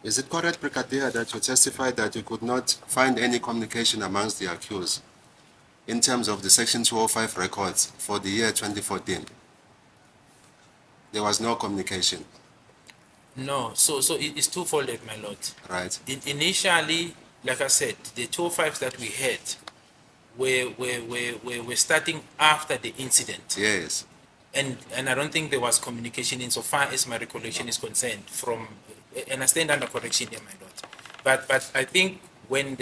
Is it correct, Brigadier, that you testified that you could not find any communication amongst the accused in terms of the Section 205 records for the year 2014? There was no communication. No, so it's twofold, my lord. Right. Initially, like I said, the 205s that we had were starting after the incident. Yes. And I don't think there was communication insofar as my recollection is concerned from, and I stand under correction here, my lord. But I think when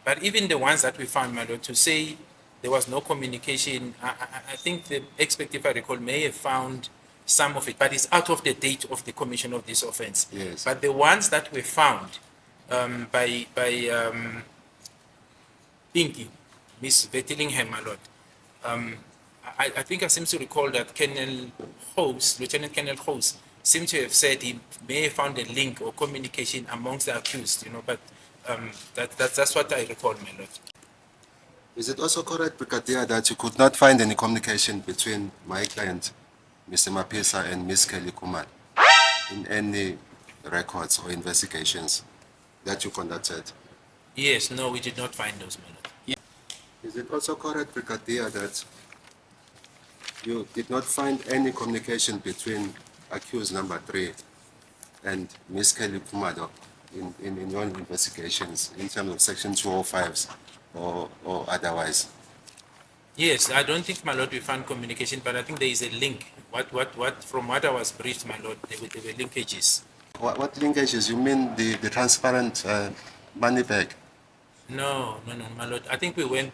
but even the ones that we found, my lord, to say there was no communication, I think the expert, if I recall, may have found some of it, but it's out of the date of the commission of this offense. Yes. But the ones that were found by Pinky, Miss Vettilingham, my lord, I think I seem to recall that Lieutenant Colonel Host, seemed to have said he may have found a link or communication amongst the accused, but that's what I recall, my lord. Is it also correct, Brigadier, that you could not find any communication between my client, Mr. Mapisa, and Ms. Kelly Kumar in any records or investigations that you conducted? Yes, no, we did not find those, my lord. Is it also correct, Brigadier, that you did not find any communication between accused number 3 and Ms. Kelly Kumado in your investigations in terms of Section 205s or otherwise? Yes, I don't think, my lord, we found communication, but I think there is a link. From what I was briefed, my lord, there were linkages. What linkages? You mean the transparent money bag? No, my lord. I think we went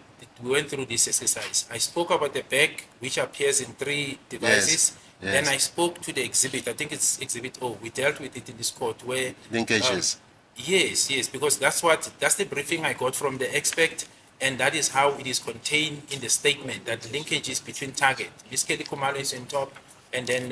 through this exercise. I spoke about the bag, which appears in 3 devices. Yes. Then I spoke to the exhibit. I think it's Exhibit O. We dealt with it in this court where Linkages. Yes, because that's the briefing I got from the expert, and that is how it is contained in the statement, that linkages between target. Ms. Kelly Kumalo is on top, and then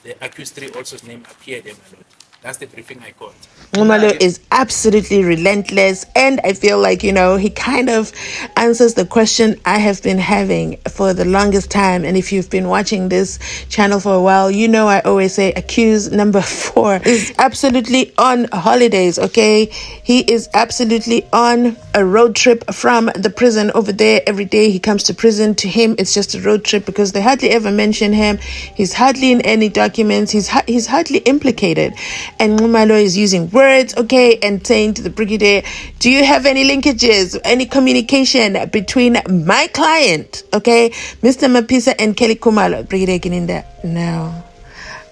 the accused 3 also's name appeared there, my lord. That's the briefing I got. Nxumalo is absolutely relentless, and I feel like, he kind of answers the question I have been having for the longest time. And if you've been watching this channel for a while, I always say accused number 4 is absolutely on holidays, okay? He is absolutely on a road trip from the prison over there. Every day he comes to prison. To him, it's just a road trip because they hardly ever mention him. He's hardly in any documents. He's hardly implicated. And Nxumalo is using words, okay, and saying to the Brigadier, do you have any linkages, any communication between my client, okay, Mr. Mapisa, and Kelly Kumalo? Brigadier Gininda, no.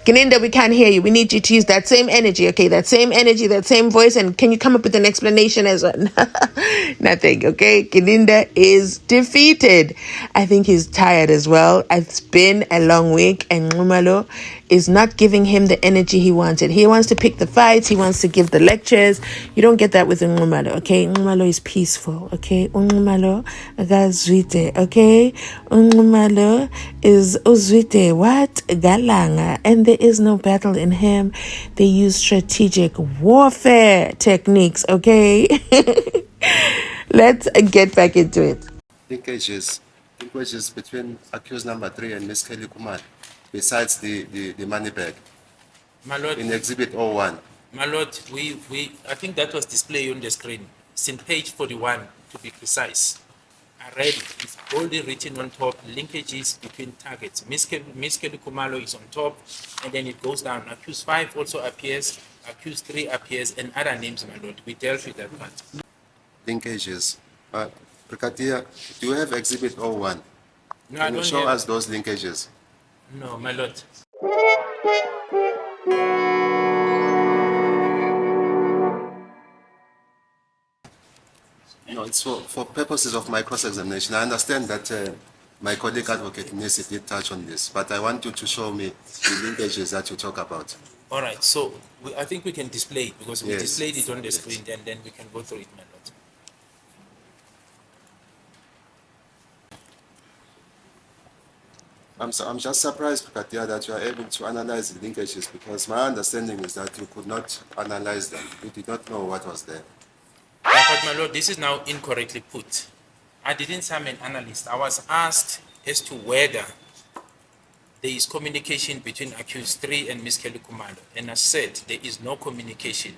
Gininda, we can't hear you. We need you to use that same energy, okay? That same energy, that same voice. And can you come up with an explanation as well? Nothing, okay? Gininda is defeated. I think he's tired as well. It's been a long week, and Nxumalo is not giving him the energy he wanted. He wants to pick the fights. He wants to give the lectures. You don't get that with Nxumalo, okay? Nxumalo is peaceful, okay? Nxumalo gazwite, okay? Nxumalo is uzwite, what? Galanga. And there is no battle in him. They use strategic warfare techniques, okay? Let's get back into it. Linkages between accused number 3 and Ms. Kelly Kumar, besides the money bag. My lord, in Exhibit 01. My lord, I think that was displayed on the screen. It's in page 41, to be precise. I read it. It's boldly written on top, linkages between targets. Ms. Kelly Kumalo is on top, and then it goes down. Accused 5 also appears, accused 3 appears, and other names, my lord. We dealt with that part. Linkages. Brigadier, do you have Exhibit 01? No, Can you show us those linkages? No, my lord. No, it's for purposes of my cross-examination. I understand that my colleague Advocate Nisi did touch on this, but I want you to show me the linkages that you talk about. All right, so I think we can display it because we displayed it on the screen, and then we can go through it, my lord. I'm just surprised, Brigadier, that you are able to analyze the linkages, because my understanding is that you could not analyze them. You did not know what was there. Yeah, but my lord, this is now incorrectly put. I didn't say I'm an analyst. I was asked as to whether there is communication between accused 3 and Ms. Kelly Kumalo, and I said there is no communication.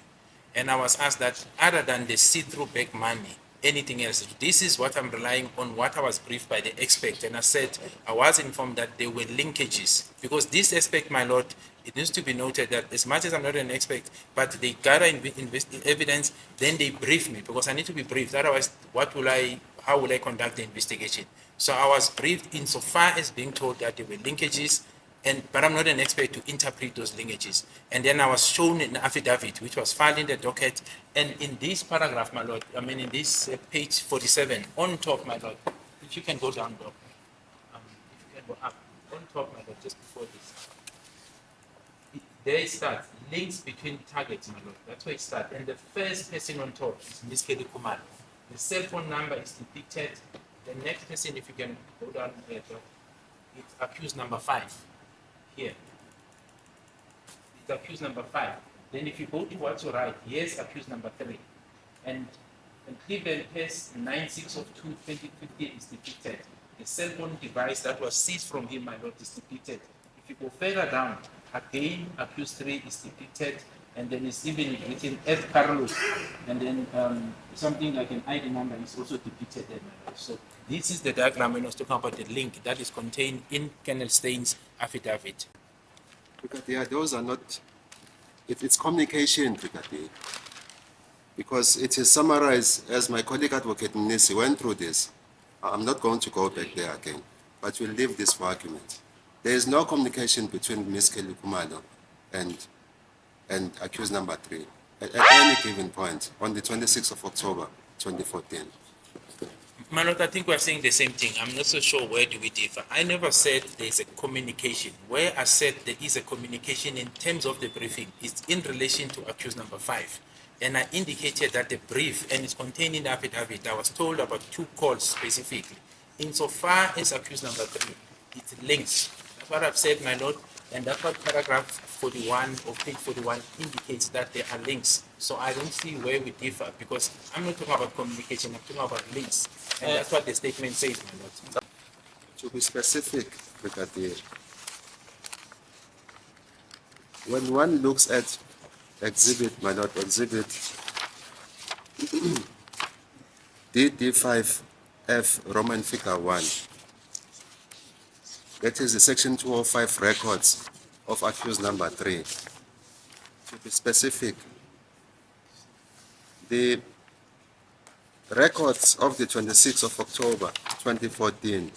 And I was asked that other than the see-through back money, anything else? This is what I'm relying on, what I was briefed by the expert. And I said, I was informed that there were linkages. Because this aspect, my lord, it needs to be noted that as much as I'm not an expert, but they gather evidence, then they brief me, because I need to be briefed. Otherwise, how will I conduct the investigation? So I was briefed insofar as being told that there were linkages, but I'm not an expert to interpret those linkages. And then I was shown an affidavit, which was filed in the docket. And in this paragraph, my lord, in this page 47, on top, my lord, if you can go down, Doc. If you can go up, on top, my lord, just before this. There it starts, links between targets, my lord. That's where it starts. And the first person on top is Ms. Kelly Kumalo. The cell phone number is depicted. The next person, if you can go down here, it's accused number 5. Here. It's accused number 5. Then if you go to what's right, here's accused number 3. And Cleveland Pace 96/2/2015 is depicted. The cell phone device that was seized from him, my lord, is depicted. If you go further down, again, accused 3 is depicted, and then it's even written F. Carlos, and then something like an ID number is also depicted there. So this is the diagram when I was talking about the link that is contained in Colonel Stein's affidavit. Brigadier, those are not, it's communication, Brigadier. Because it is summarized, as my colleague Advocate Nisi went through this. I'm not going to go back there again, but we'll leave this for argument. There is no communication between Ms. Kelly Kumalo and accused number 3 at any given point on the 26th of October, 2014. Manot, I think we're saying the same thing. I'm not so sure where do we differ. I never said there is a communication. Where I said there is a communication in terms of the briefing is in relation to accused number 5. And I indicated that the brief, and it's contained in the affidavit, I was told about 2 calls specifically. Insofar as accused number 3, it links. That's what I've said, my lord, and that's what paragraph 41 or page 41 indicates, that there are links. So I don't see where we differ, because I'm not talking about communication, I'm talking about links. And that's what the statement says, my lord. To be specific, Brigadier, when one looks at exhibit, my lord, exhibit DD5F Roman figure 1, that is the section 205 records of accused number 3. To be specific, the records of the 26th of October 2014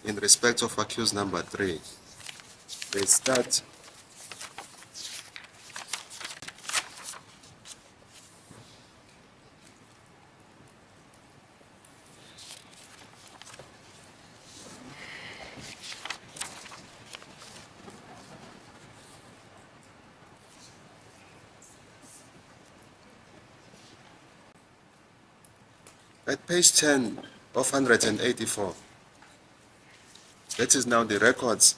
in respect of accused number 3, they start at page 10 of 184. That is now the records,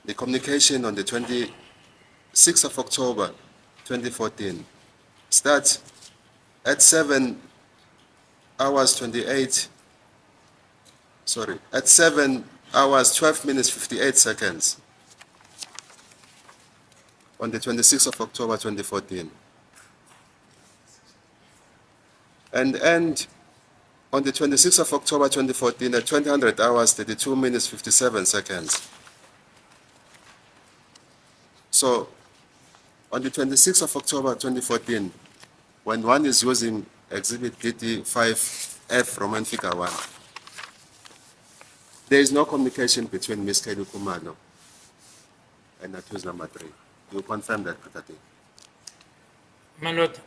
the communication on the 26th of October 2014 starts at 7 hours 12 minutes 58 seconds on the 26th of October 2014, and end on the 26th of October 2014 at 2000 hours 32 minutes 57 seconds. So on the 26th of October 2014, when one is using exhibit DD5F Roman figure 1, there is no communication between Ms. Kelly Kumalo and accused number 3. You confirm that, Brigadier? My lord,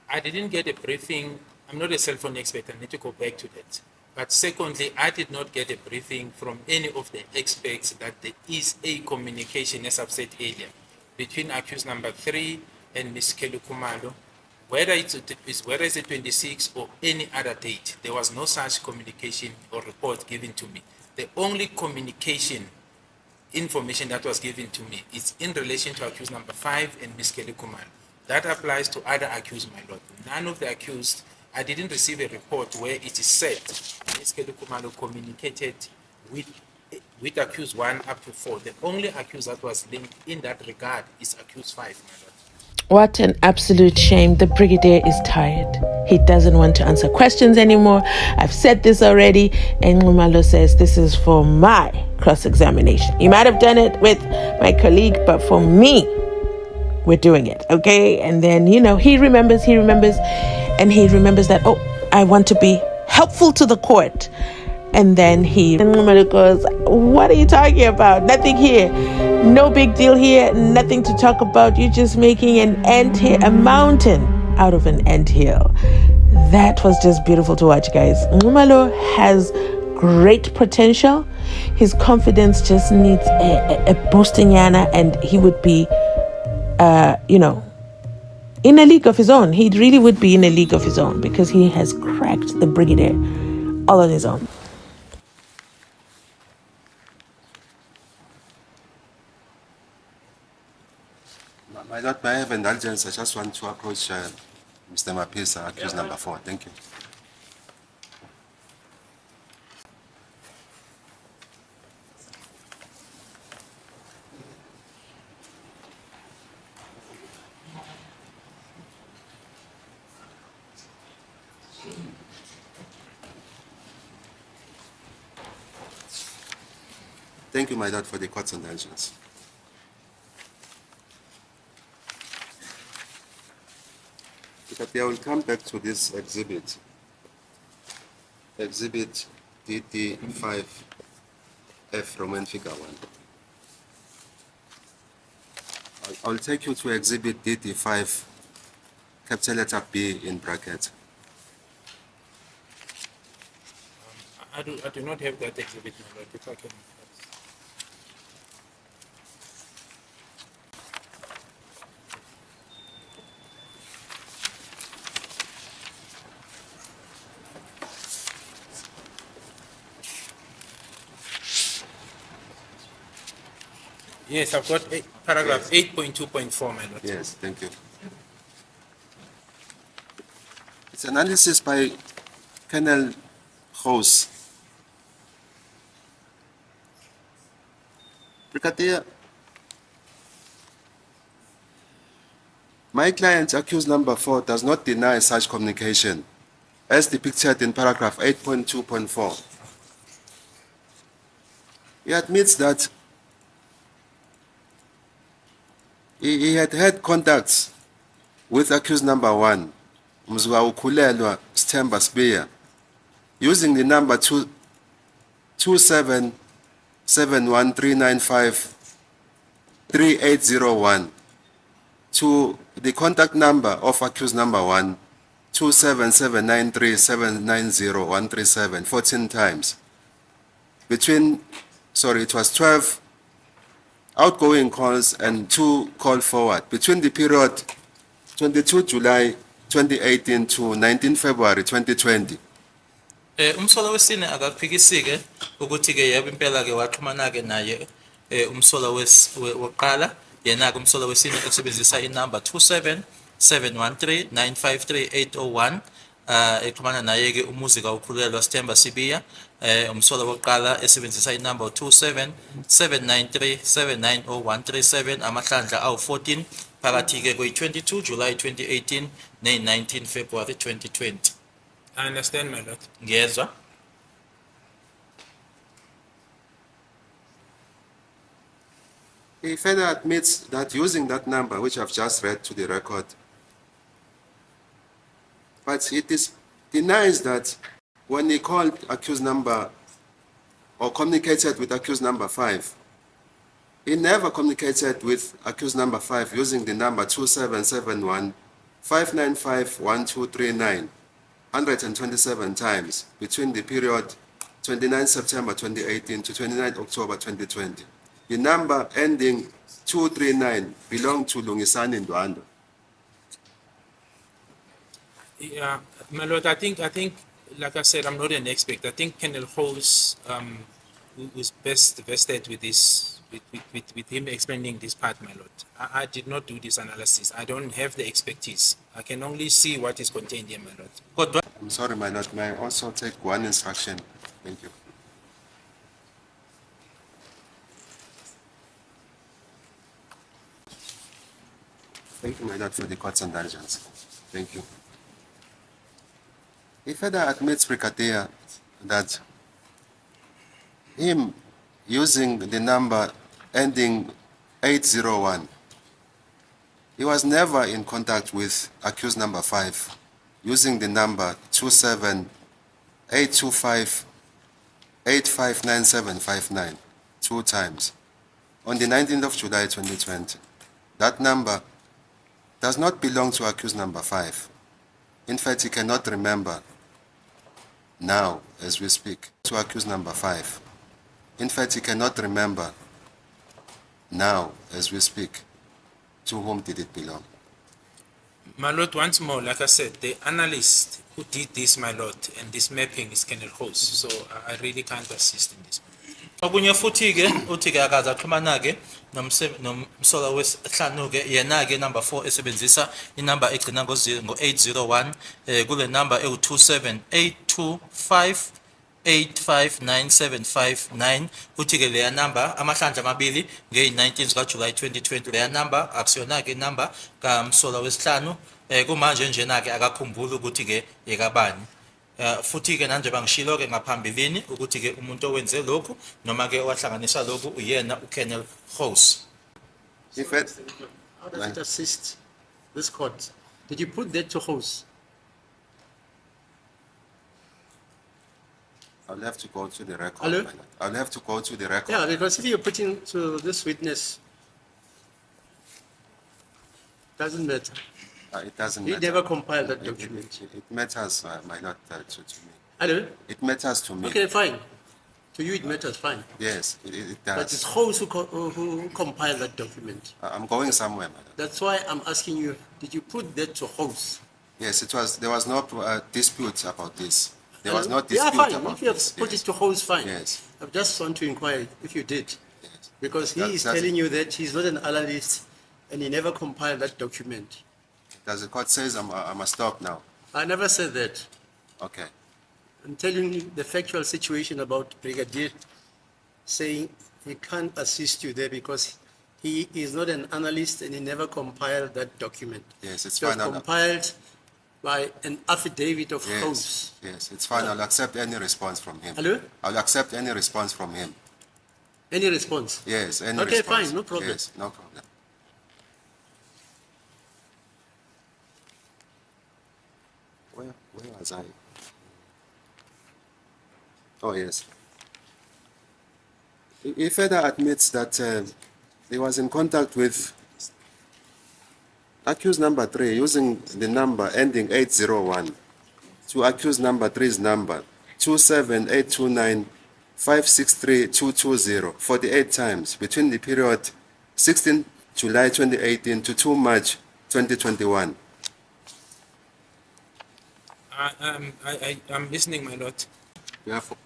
I didn't get a briefing. I'm not a cell phone expert. I need to go back to that. But secondly, I did not get a briefing from any of the experts that there is a communication, as I've said earlier, between accused number 3 and Ms. Kelly Kumalo, whether it's the 26th or any other date. There was no such communication or report given to me. The only communication information that was given to me is in relation to accused number 5 and Ms. Kelly Kumalo. That applies to other accused, my lord. None of the accused, I didn't receive a report where it is said Ms. Kelly Kumalo communicated with with accused 1 up to 4, the only accused that was linked in that regard is accused 5, my lord. What an absolute shame. The Brigadier is tired. He doesn't want to answer questions anymore. I've said this already. And Nxumalo says this is for my cross-examination. He might have done it with my colleague, but for me, we're doing it, okay? And then, he remembers, and he remembers that, oh, I want to be helpful to the court. And then Nxumalo goes, what are you talking about? Nothing here. No big deal here. Nothing to talk about. You're just making an ant here, a mountain out of an anthill. That was just beautiful to watch, guys. Nxumalo has great potential. His confidence just needs a boosting yana, and he would be, in a league of his own. He really would be in a league of his own because he has cracked the Brigadier all on his own. My lord, may I have indulgence? I just want to approach Mr. Mapisa, accused number 4. Thank you. Thank you, my lord, for the court's indulgence. But I will come back to this exhibit. Exhibit DD5F Roman figure 1. I'll take you to exhibit DD5, capital letter B in bracket. I do not have that exhibit, my lord, if I can. Yes, I've got paragraph 8.2.4, my lord. Yes, thank you. It's analysis by Colonel House. Brigadier, my client, accused number 4, does not deny such communication, as depicted in paragraph 8.2.4. He admits that he had had contacts with accused number 1, Mzansi Unfiltered, using the number 2771395380 to the contact number of accused number 1, 27793790137, 14 times. It was 12 outgoing calls and 2 call forward between the period 22 July 2018 to 19 February 2020. Umsola wesine akaphikisike ukuthi ke yebo impela ke waxhumana ke naye umsola wokuqala yena ke umsola wesine usebenzisa inamba 27713953801 exhumana naye ke umuzi kaUkhulelwa Sithemba Sibiya umsola wokuqala esebenzisa inamba 27793790137 amahlandla awu14 phakathi ke kwe22 July 2018 ne19 February 2020. I understand, my lord. Ngiyezwa. He further admits that using that number, which I've just read to the record, but he denies that when he called accused number or communicated with accused number 5, he never communicated with accused number 5 using the number 2771-595-1239 127 times between the period 29 September 2018 to 29 October 2020. The number ending 239 belonged to Lungisani Ndwando. Yeah, my lord, I think, like I said, I'm not an expert. I think Colonel Holmes, who is best vested with this, with him explaining this part, my lord. I did not do this analysis. I don't have the expertise. I can only see what is contained here, my lord. I'm sorry, my lord. May I also take one instruction? Thank you. Thank you, my lord, for the court's indulgence. Thank you. He further admits, Brigadier, that him using the number ending 801, he was never in contact with accused number 5, using the number 27825859759 two times on the 19th of July 2020. That number does not belong to accused number 5. In fact, he cannot remember now as we speak to accused number 5. In fact, he cannot remember now as we speak to whom did it belong. My lord, once more, like I said, the analyst who did this, my lord, and this mapping is Colonel Host, so I really can't assist in this. Okunye futhi ke uthi ke akaza axhumana ke nomsola wesihlanu ke yena ke number 4 esebenzisa inamba egcina ngo801 kule number ewu27825859759 uthi ke leya number amahlandla amabili nge19 zika July 2020 leya number akusiyona ke number kamsola wesihlanu kumanje njena ke akakhumbula ukuthi ke ekabani. Futhi ke nanje bangishilo ke ngaphambilini ukuthi ke umuntu owenze lokhu noma ke owahlanganisa lokhu uyena uKolonel House. In fact, How does it assist this court? Did you put that to House? I'll have to go to the record. Hello? my lord. I'll have to go to the record. Yeah, because if you're putting to this witness, doesn't matter. It doesn't He matter. never compiled that It- document. It matters, my lord, to me. Hello? It matters to me. Okay, fine. To you it matters, fine. Yes, it But it's does. House who compiled that document. I'm going somewhere, my lord. That's why I'm asking you, did you put that to House? Yes, there was no dispute about this. There was no Yeah, dispute fine. about If you have this. put Yes. it to House, fine. Yes. I just want to inquire if you did. Yes. Because he That- is that's- telling you that he's not an analyst and he never compiled that document. Does the court says I must stop now? I never said that. Okay. I'm telling you the factual situation about Brigadier saying he can't assist you there because he is not an analyst and he never compiled that document. Yes, it's It was fine. compiled by an affidavit of Yes, House. yes, it's fine. I'll accept any response from him. Hello? I'll accept any response from him. Any response? Yes, any Okay, response. fine, no problem. Yes, no problem. Where was I? Oh, yes. He further admits that he was in contact with accused number 3 using the number ending 801 to accused number 3's number 27829563220 48 times between the period 16 July 2018 to 2 March 2021. I'm listening, my lord.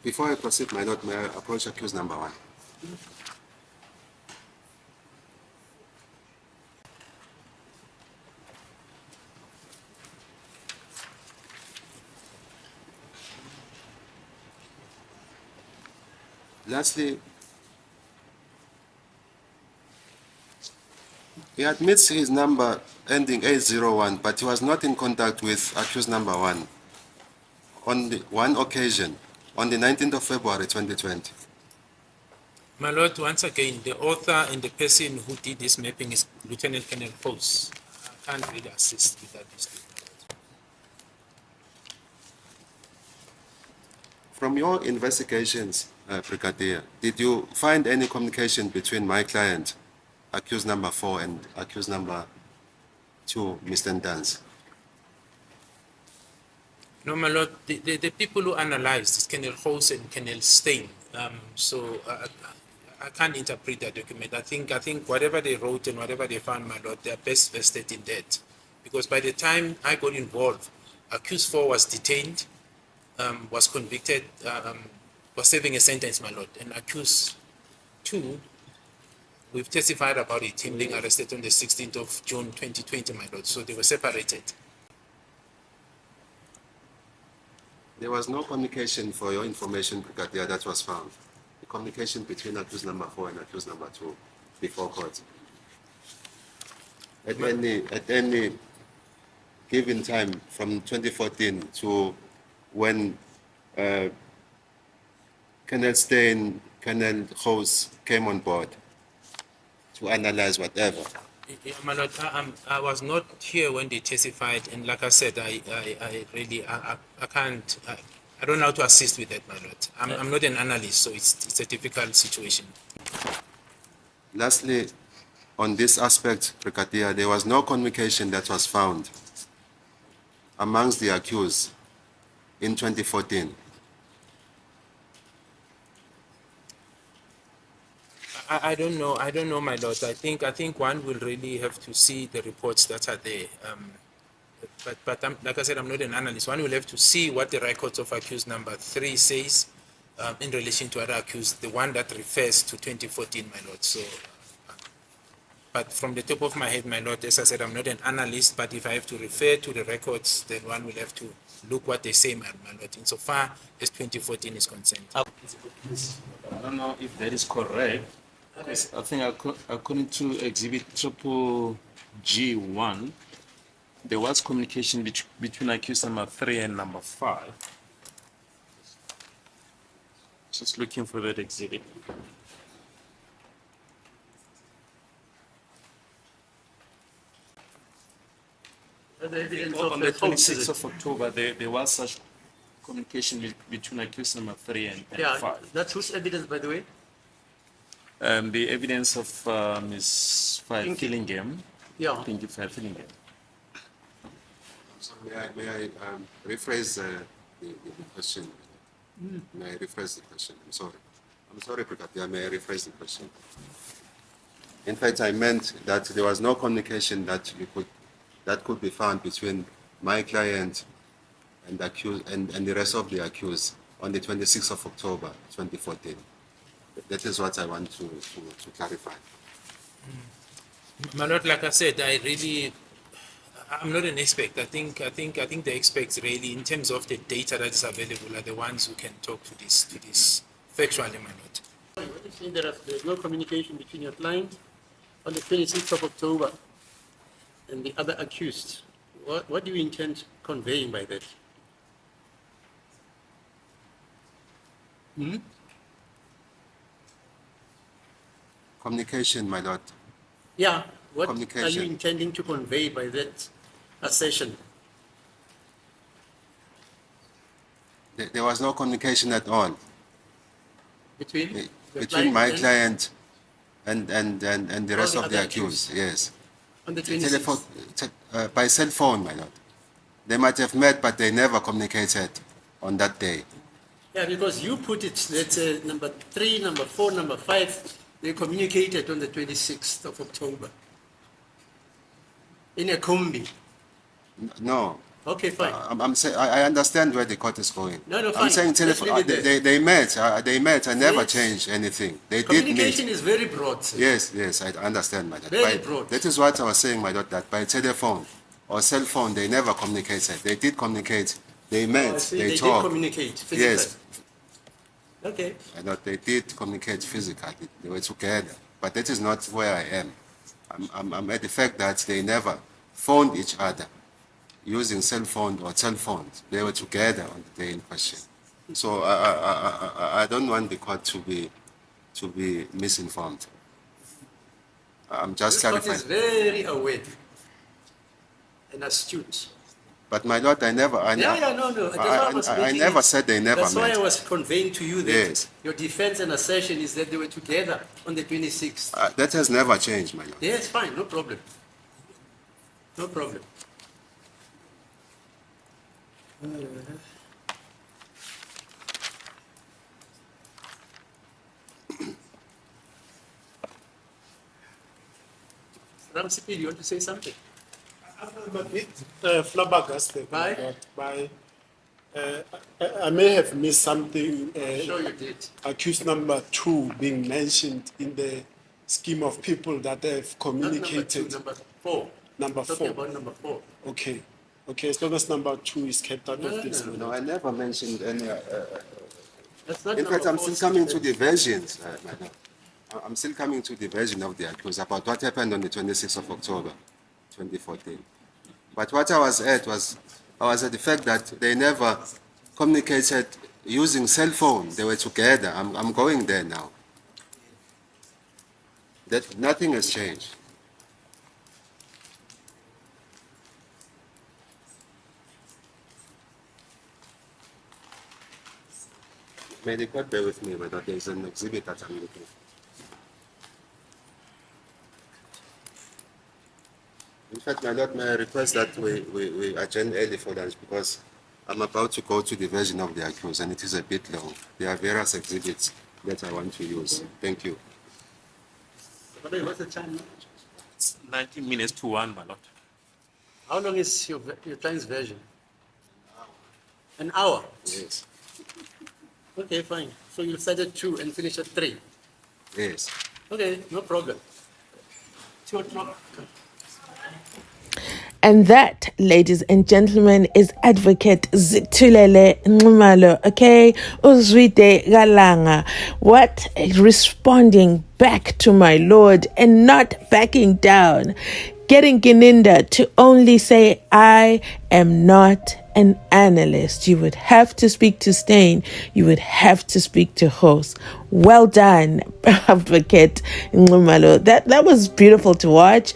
Before I proceed, my lord, may I approach accused number 1? Lastly, he admits his number ending 801, but he was not in contact with accused number 1 on one occasion, on the 19th of February 2020. My lord, once again, the author and the person who did this mapping is Lieutenant Colonel Host. I can't really assist with that dispute. From your investigations, Brigadier, did you find any communication between my client, accused number 4, and accused number 2, Mr. Nxumalo? No, my lord, the people who analyzed is Colonel Host and Colonel Stein. So I can't interpret that document. I think whatever they wrote and whatever they found, my lord, they are best vested in that. Because by the time I got involved, accused 4 was detained, was convicted, was serving a sentence, my lord. And accused 2, we've testified about it, him being arrested on the 16th of June 2020, my lord. So they were separated. There was no communication, for your information, Brigadier, that was found. The communication between accused number 4 and accused number 2 before court. at any given time from 2014 to when Colonel Stein, Colonel House came on board to analyze whatever. Yeah, my lord, I was not here when they testified, and like I said, I really, I can't, I don't know how to assist with that, my lord. I'm not an analyst, so it's a difficult situation. Lastly, on this aspect, Brigadier, there was no communication that was found amongst the accused in 2014. I don't know, my lord. I think one will really have to see the reports that are there. But like I said, I'm not an analyst. One will have to see what the records of accused number 3 says in relation to other accused, the one that refers to 2014, my lord. So, but from the top of my head, my lord, as I said, I'm not an analyst, but if I have to refer to the records, then one will have to look what they say, my lord, insofar as 2014 is concerned. I don't know if that is correct. Because I think according to exhibit triple G1, there was communication between accused number 3 and number 5. Just looking for that exhibit. On the 26th of October, there was such communication between accused number 3 and 5. That's whose evidence, by the way? The evidence of Ms. Fillingham. Yeah. Thank you for Fillingham. So may I rephrase the question? May I rephrase the question? I'm sorry, Brigadier. May I rephrase the question? In fact, I meant that there was no communication that could be found between my client and the rest of the accused on the 26th of October, 2014. That is what I want to clarify. My lord, like I said, I'm not an expert. I think the experts really, in terms of the data that is available, are the ones who can talk to this factually, my lord. What are you saying? There's no communication between your client on the 26th of October and the other accused. What do you intend conveying by that? Communication, my lord. Yeah, what are you Communication. intending to convey by that assertion? There was no communication at all Between? your between my and- client and the rest the of the other accused. Yes. On the Telephone, 26th? by cell phone, my lord. They might have met, but they never communicated on that day. Yeah, because you put it that number 3, number 4, number 5, they communicated on the 26th of October in a combi. No. Okay, fine. I understand where the court is going. No, I'm fine. saying Let's telephone. leave it there. They met. I never Yes. changed anything. They did Communication meet. is very broad, sir. Yes, I understand, my lord. Very broad. That is what I was saying, my lord, that by telephone or cell phone, they never communicated. They did communicate. They met, I see they they did talked. communicate physically. Yes, Okay. my lord, they did communicate physically. They were together. But that is not where I am. I'm at the fact that they never phoned each other using cell phone or cell phones. They were together on the day in question. So I don't want the court to be misinformed. I'm just This court clarifying. is very aware and astute. But my lord, I never. No. That's why I was I making never it. said they never That's why I met. was conveying to you that Yes. your defense and assertion is that they were together on the 26th. That has never changed, my lord. Yes, fine, no problem. No problem. Ramsipi, you want to say something? I'm a bit flabbergasted Why? by I may have missed something. Sure you did. Accused number 2 being mentioned in the scheme of people that have Not communicated. number 4. Number Talking 4. about number 4. Okay, as long as number 2 is kept out of this. No. No, I never mentioned any. That's not In fact, number I'm 4, still coming to Stephen. the versions, madam. I'm still coming to the version of the accused about what happened on the 26th of October. 2014. But what I was at the fact that they never communicated using cell phone. They were together. I'm going there now. That nothing has changed. May the court bear with me, but there's an exhibit that I'm looking for. In fact, my Lord, may I request that we adjourn early for lunch because I'm about to go to the version of the accused and it is a bit long. There are various exhibits that I want to use. Thank you. What's the time now? It's 19 minutes to 1, my lord. How long is your client's version? An hour? Yes. Okay, fine. So you start at 2 and finish at 3. Yes. Okay, no problem. 2 o'clock. And that, ladies and gentlemen, is Advocate Zitulele Nxumalo, okay? Uzwide Galanga. What? Responding back to my Lord and not backing down. Getting Gininda to only say, I am not an analyst. You would have to speak to Stain. You would have to speak to host. Well done, Advocate Nxumalo. That was beautiful to watch.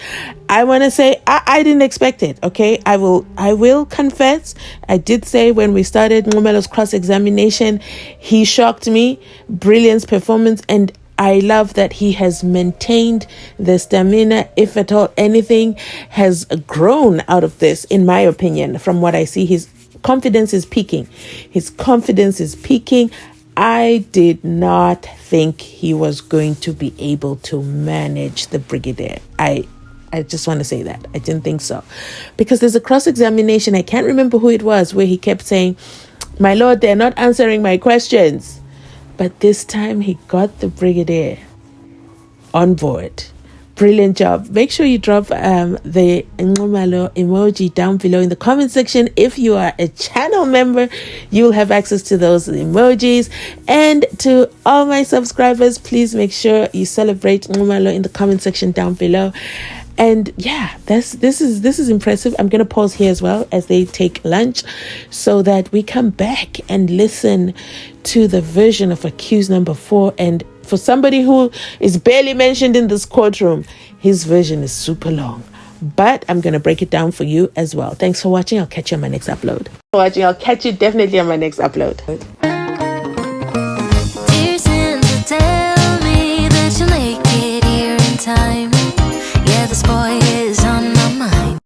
I want to say I didn't expect it. Okay, I will confess. I did say when we started Nxumalo's cross-examination, he shocked me. Brilliant performance, and I love that he has maintained the stamina. If at all anything has grown out of this, in my opinion, from what I see, his confidence is peaking. I did not think he was going to be able to manage the Brigadier. I just want to say that. I didn't think so. Because there's a cross-examination, I can't remember who it was, where he kept saying, my Lord, they're not answering my questions. But this time he got the Brigadier on board. Brilliant job. Make sure you drop the Nxumalo emoji down below in the comment section. If you are a channel member, you will have access to those emojis. And to all my subscribers, please make sure you celebrate Nxumalo in the comment section down below. And yeah, this is impressive. I'm going to pause here as well as they take lunch so that we come back and listen to the version of accused number 4. And for somebody who is barely mentioned in this courtroom, his version is super long. But I'm going to break it down for you as well. Thanks for watching. I'll catch you on my next upload. I'll catch you definitely on my next upload. Dear Santa, tell me that you'll make it here in time. Yeah, this boy